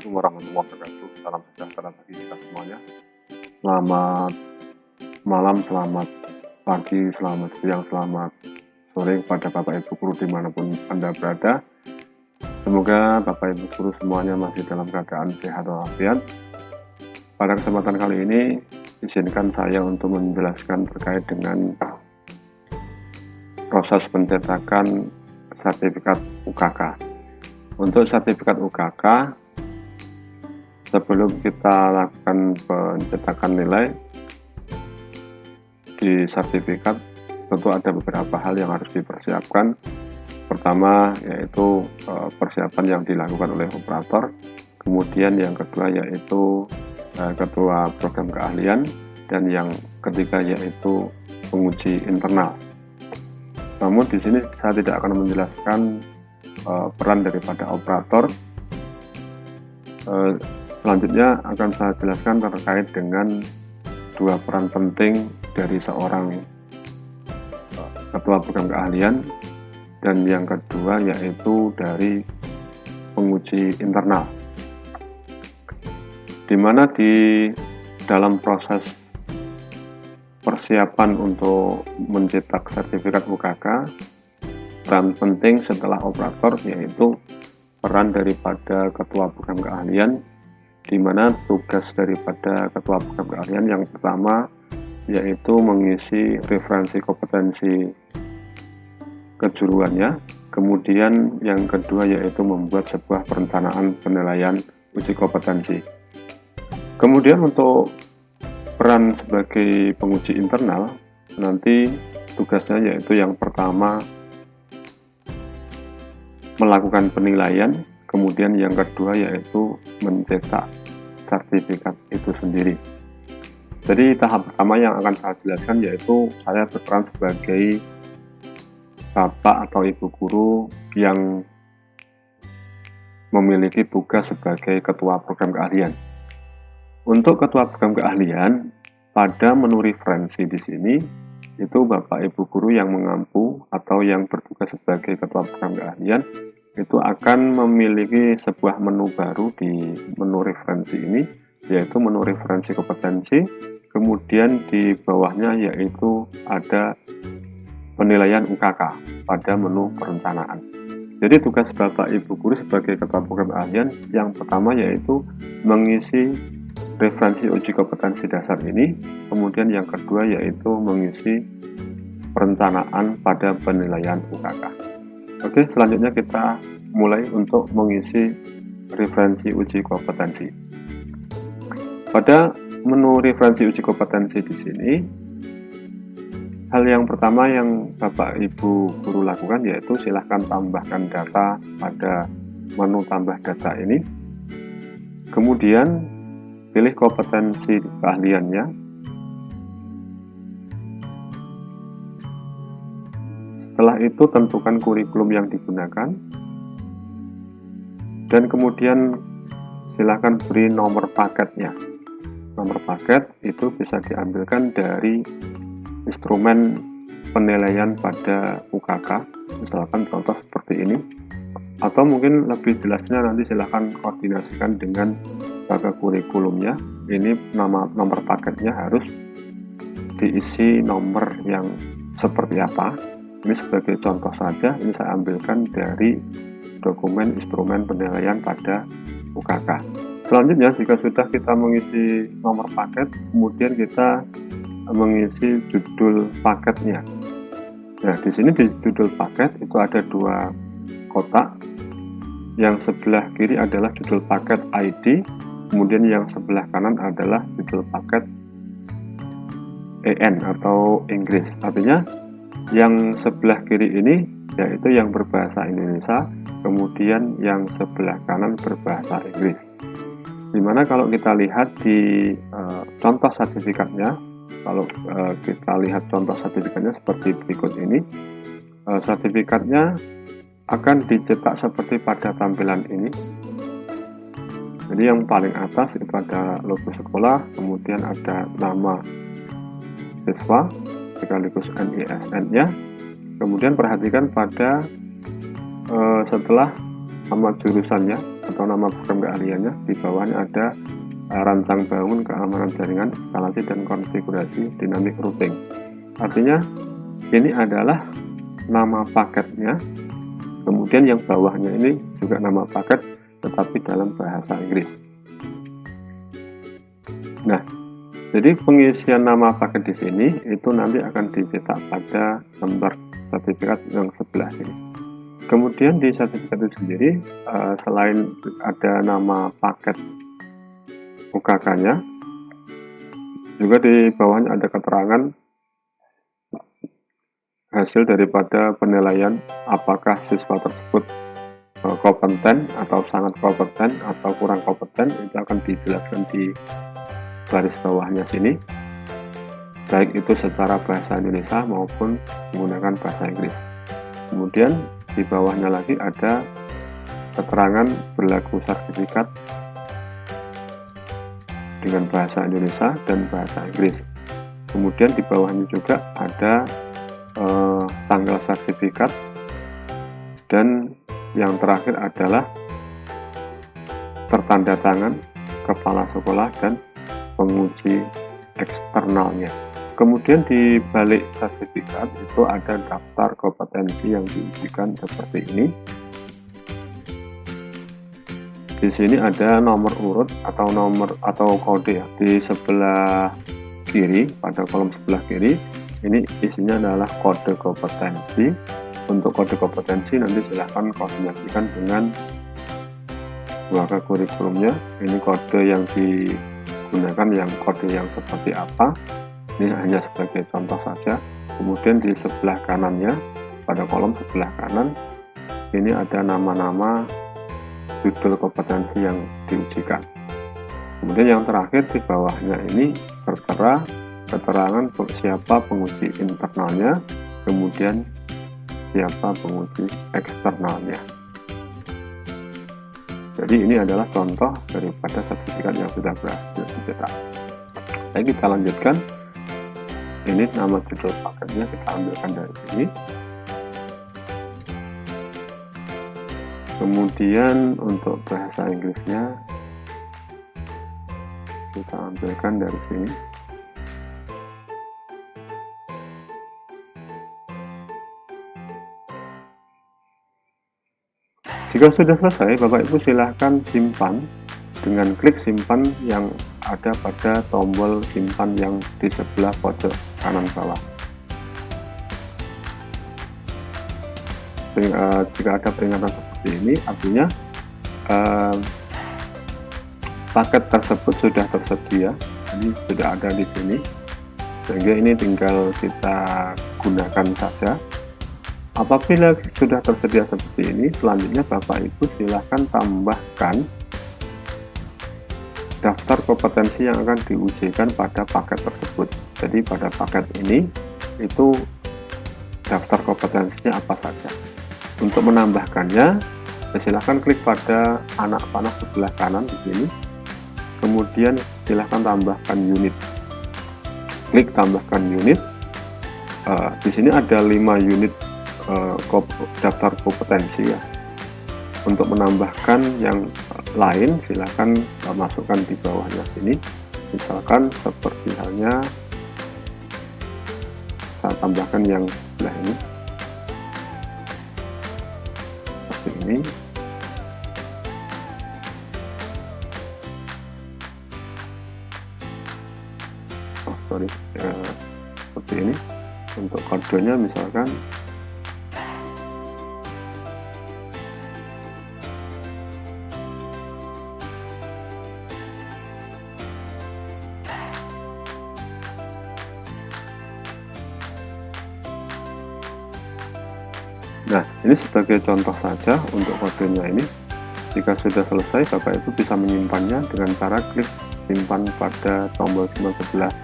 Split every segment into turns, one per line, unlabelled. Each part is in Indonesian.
Assalamualaikum warahmatullahi wabarakatuh. Salam sejahtera bagi kita semuanya. Selamat malam, selamat pagi, selamat siang, selamat sore kepada Bapak Ibu Guru dimanapun Anda berada. Semoga Bapak Ibu Guru semuanya masih dalam keadaan sehat walafiat. Pada kesempatan kali ini, izinkan saya untuk menjelaskan terkait dengan proses pencetakan sertifikat UKK. Untuk sertifikat UKK, sebelum kita lakukan pencetakan nilai di sertifikat, tentu ada beberapa hal yang harus dipersiapkan. Pertama yaitu persiapan yang dilakukan oleh operator, kemudian yang kedua yaitu ketua program keahlian, dan yang ketiga yaitu penguji internal. Namun di sini saya tidak akan menjelaskan peran daripada operator. Selanjutnya akan saya jelaskan terkait dengan dua peran penting dari seorang ketua program keahlian, dan yang kedua yaitu dari penguji internal, di mana di dalam proses persiapan untuk mencetak sertifikat UKK, peran penting setelah operator yaitu peran daripada ketua program keahlian, di mana tugas daripada ketua program keahlian yang pertama yaitu mengisi referensi kompetensi kejuruannya, kemudian yang kedua yaitu membuat sebuah perencanaan penilaian uji kompetensi. Kemudian untuk peran sebagai penguji internal, nanti tugasnya yaitu yang pertama melakukan penilaian, kemudian yang kedua yaitu mencetak sertifikat itu sendiri. Jadi tahap pertama yang akan saya jelaskan yaitu saya berperan sebagai bapak atau ibu guru yang memiliki tugas sebagai ketua program keahlian. Untuk ketua program keahlian, pada menu referensi di sini itu bapak ibu guru yang mengampu atau yang bertugas sebagai ketua program keahlian itu akan memiliki sebuah menu baru di menu referensi ini, yaitu menu referensi kompetensi. Kemudian di bawahnya yaitu ada penilaian UKK pada menu perencanaan. Jadi tugas bapak ibu guru sebagai ketua program keahlian yang pertama yaitu mengisi referensi uji kompetensi dasar ini, kemudian yang kedua yaitu mengisi perencanaan pada penilaian UKK. Oke, selanjutnya kita mulai untuk mengisi referensi uji kompetensi. Pada menu referensi uji kompetensi di sini, hal yang pertama yang Bapak Ibu Guru lakukan yaitu silahkan tambahkan data pada menu tambah data ini. Kemudian pilih kompetensi keahliannya. Setelah itu tentukan kurikulum yang digunakan, dan kemudian silakan beri nomor paketnya. Nomor paket itu bisa diambilkan dari instrumen penilaian pada UKK, misalkan contoh seperti ini, atau mungkin lebih jelasnya nanti silakan koordinasikan dengan baga kurikulumnya. Ini nomor paketnya harus diisi nomor yang seperti apa. Ini sebagai contoh saja, ini saya ambilkan dari dokumen instrumen penilaian pada UKK. Selanjutnya, jika sudah kita mengisi nomor paket, kemudian kita mengisi judul paketnya. Nah, di sini di judul paket itu ada dua kotak. Yang sebelah kiri adalah judul paket ID, kemudian yang sebelah kanan adalah judul paket EN atau Inggris. Artinya yang sebelah kiri ini yaitu yang berbahasa Indonesia, kemudian yang sebelah kanan berbahasa Inggris. Dimana kalau kita lihat di contoh sertifikatnya, kalau kita lihat contoh sertifikatnya seperti berikut ini, sertifikatnya akan dicetak seperti pada tampilan ini. Jadi yang paling atas itu ada logo sekolah, kemudian ada nama siswa sekaligus NISN-nya. Kemudian perhatikan pada setelah nama jurusannya atau atau nama program keahliannya. Di bawahnya ada rancang bangun keamanan jaringan, instalasi dan konfigurasi dynamic routing. Artinya ini adalah nama paketnya, kemudian yang bawahnya ini juga nama paket tetapi dalam bahasa Inggris. Nah, jadi pengisian nama paket di sini itu nanti akan dicetak pada lembar sertifikat yang sebelah sini. Kemudian di sertifikat itu sendiri, selain ada nama paket UKK-nya, juga di bawahnya ada keterangan hasil daripada penilaian apakah siswa tersebut kompeten atau sangat kompeten atau kurang kompeten. Itu akan dijelaskan di garis bawahnya sini, baik itu secara bahasa Indonesia maupun menggunakan bahasa Inggris. Kemudian di bawahnya lagi ada keterangan berlaku sertifikat dengan bahasa Indonesia dan bahasa Inggris. Kemudian di bawahnya juga ada tanggal sertifikat, dan yang terakhir adalah tertanda tangan kepala sekolah dan penguji eksternalnya. Kemudian di balik sertifikat itu ada daftar kompetensi yang diujikan seperti ini. Di sini ada nomor urut atau kode ya. Di sebelah kiri, pada kolom sebelah kiri, ini isinya adalah kode kompetensi. Untuk kode kompetensi nanti silahkan koordinasikan dengan UKK kurikulumnya. Ini kode yang digunakan, yang kode yang seperti apa. Ini hanya sebagai contoh saja. Kemudian di sebelah kanannya, pada kolom sebelah kanan, ini ada nama-nama judul kompetensi yang diujikan. Kemudian yang terakhir di bawahnya ini tertera keterangan siapa penguji internalnya, kemudian siapa penguji eksternalnya. Jadi ini adalah contoh daripada sertifikat yang sudah berhasil dicetak. Baik, kita lanjutkan. Ini nama judul paketnya kita ambilkan dari sini. Kemudian untuk bahasa Inggrisnya kita ambilkan dari sini. Jika sudah selesai, Bapak Ibu silahkan simpan dengan klik simpan yang ada pada tombol simpan yang di sebelah pojok kanan bawah. Jika ada peringatan seperti ini, artinya paket tersebut sudah tersedia, ini sudah ada di sini, sehingga ini tinggal kita gunakan saja. Apabila sudah tersedia seperti ini, selanjutnya Bapak Ibu silahkan tambahkan daftar kompetensi yang akan diujikan pada paket tersebut. Jadi pada paket ini itu daftar kompetensinya apa saja. Untuk menambahkannya, silahkan klik pada anak panah sebelah kanan di sini. Kemudian silahkan tambahkan unit. Klik tambahkan unit. Di sini ada 5 unit daftar kompetensi ya. Untuk menambahkan yang lain, silahkan masukkan di bawahnya sini. Misalkan seperti halnya saya tambahkan yang sebelah ini. Ini seperti ini. Untuk kodenya misalkan nah, ini sebagai contoh saja untuk kodenya ini. Jika sudah selesai, Bapak Ibu bisa menyimpannya dengan cara klik simpan pada tombol simpan sebelah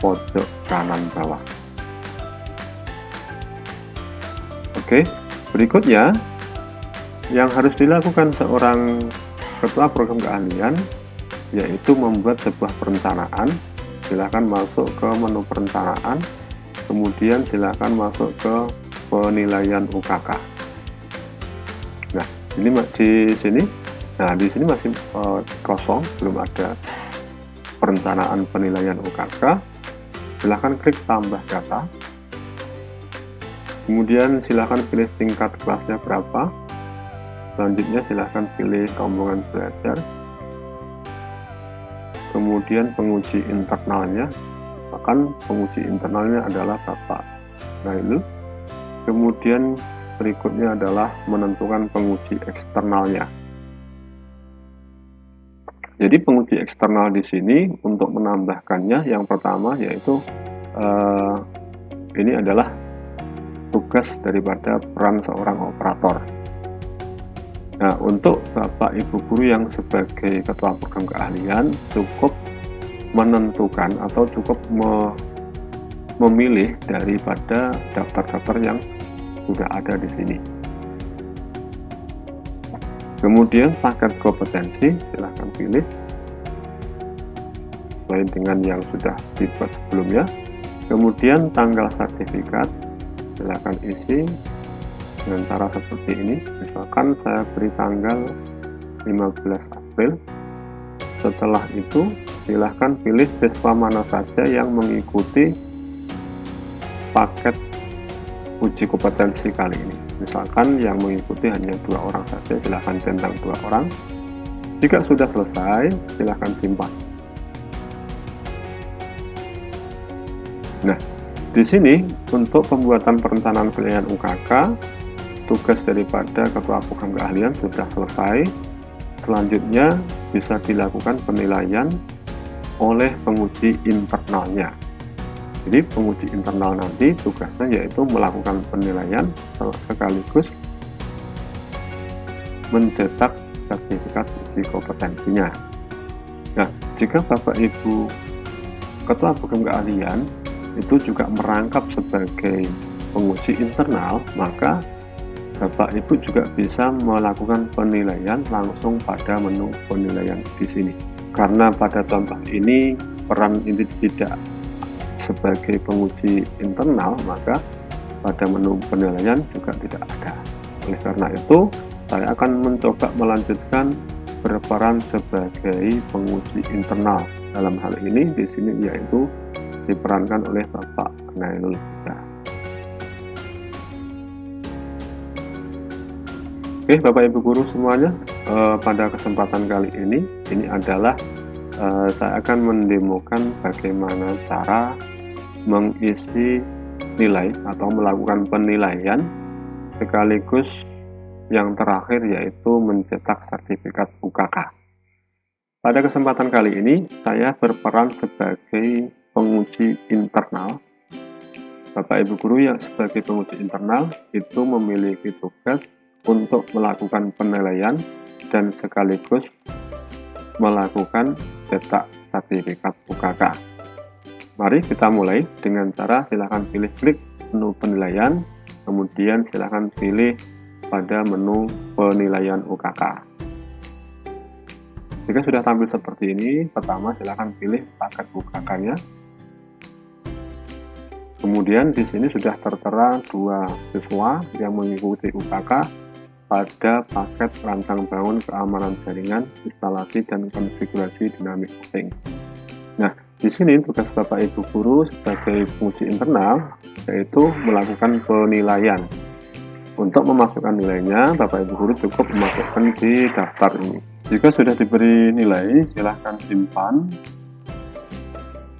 pojok kanan bawah. Oke, berikutnya yang harus dilakukan seorang ketua program keahlian yaitu membuat sebuah perencanaan. Silakan masuk ke menu perencanaan, kemudian silakan masuk ke penilaian UKK. Nah, ini di sini Nah, di sini masih kosong, belum ada perencanaan penilaian UKK. Silahkan klik tambah data. Kemudian silahkan pilih tingkat kelasnya berapa. Selanjutnya silahkan pilih rombongan belajar. Kemudian penguji internalnya, bahkan penguji internalnya adalah Bapak Nailul. Kemudian berikutnya adalah menentukan penguji eksternalnya. Jadi penguji eksternal di sini untuk menambahkannya yang pertama yaitu ini adalah tugas daripada peran seorang operator. Nah, untuk Bapak Ibu guru yang sebagai ketua program keahlian cukup menentukan atau cukup memilih daripada daftar-daftar yang sudah ada di sini. Kemudian paket kompetensi silahkan pilih selain dengan yang sudah dibuat sebelumnya. Kemudian tanggal sertifikat silahkan isi dengan cara seperti ini. Misalkan saya beri tanggal 15 April. Setelah itu silahkan pilih siswa mana saja yang mengikuti paket uji kompetensi kali ini. Misalkan yang mengikuti hanya 2 orang saja, silahkan centang 2 orang. Jika sudah selesai, silahkan simpan. Nah, di sini untuk pembuatan perencanaan penilaian UKK, tugas daripada ketua program keahlian sudah selesai. Selanjutnya bisa dilakukan penilaian oleh penguji internalnya. Jadi penguji internal nanti tugasnya yaitu melakukan penilaian sekaligus mencetak sertifikat uji kompetensinya. Nah, jika Bapak Ibu ketua program keahlian itu juga merangkap sebagai penguji internal, maka Bapak Ibu juga bisa melakukan penilaian langsung pada menu penilaian di sini. Karena pada contoh ini peran ini tidak sebagai penguji internal, maka pada menu penilaian juga tidak ada. Oleh karena itu, saya akan mencoba melanjutkan berperan sebagai penguji internal. Dalam hal ini di sini yaitu diperankan oleh Bapak Nailul Huda. Oke, Bapak Ibu guru semuanya, pada kesempatan kali ini adalah saya akan mendemokan bagaimana cara mengisi nilai atau melakukan penilaian sekaligus yang terakhir yaitu mencetak sertifikat UKK. Pada kesempatan kali ini saya berperan sebagai penguji internal. Bapak Ibu guru yang sebagai penguji internal itu memiliki tugas untuk melakukan penilaian dan sekaligus melakukan cetak sertifikat UKK. Mari kita mulai dengan cara silahkan pilih klik menu penilaian, kemudian silahkan pilih pada menu penilaian UKK. Jika sudah tampil seperti ini, pertama silahkan pilih paket UKK-nya. Kemudian di sini sudah tertera 2 siswa yang mengikuti UKK pada paket rancang bangun keamanan jaringan, instalasi dan konfigurasi dinamik routing. Nah, di sini tugas Bapak Ibu guru sebagai penguji internal yaitu melakukan penilaian. Untuk memasukkan nilainya, Bapak Ibu guru cukup memasukkan di daftar ini. Jika sudah diberi nilai, silahkan simpan.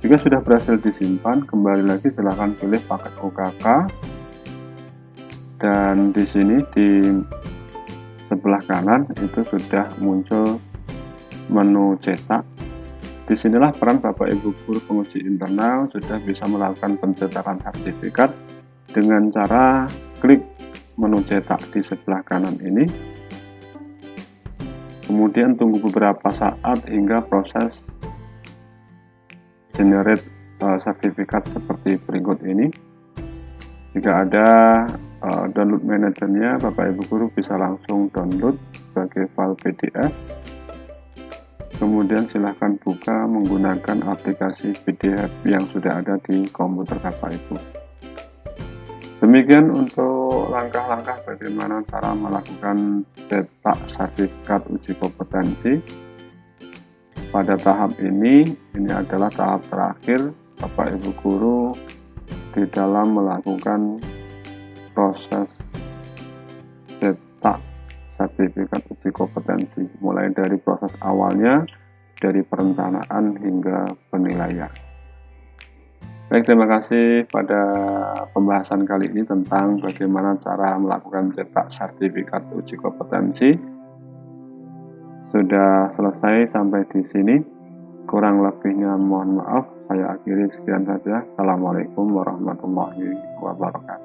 Jika sudah berhasil disimpan, kembali lagi silahkan pilih paket UKK. Dan di sini di sebelah kanan itu sudah muncul menu cetak. Disinilah peran Bapak Ibu guru penguji internal sudah bisa melakukan pencetakan sertifikat dengan cara klik menu cetak di sebelah kanan ini. Kemudian tunggu beberapa saat hingga proses generate sertifikat seperti berikut ini. Jika ada download manajernya, Bapak Ibu guru bisa langsung download sebagai file PDF. Kemudian silahkan buka menggunakan aplikasi PDF yang sudah ada di komputer Bapak Ibu. Demikian untuk langkah-langkah bagaimana cara melakukan cetak sertifikat uji kompetensi. Pada tahap ini adalah tahap terakhir Bapak Ibu Guru di dalam melakukan proses cetak sertifikat uji kompetensi, mulai dari proses awalnya, dari perencanaan hingga penilaian. Baik, terima kasih pada pembahasan kali ini tentang bagaimana cara melakukan cetak sertifikat uji kompetensi. Sudah selesai sampai di sini. Kurang lebihnya mohon maaf. Saya akhiri sekian saja. Assalamualaikum warahmatullahi wabarakatuh.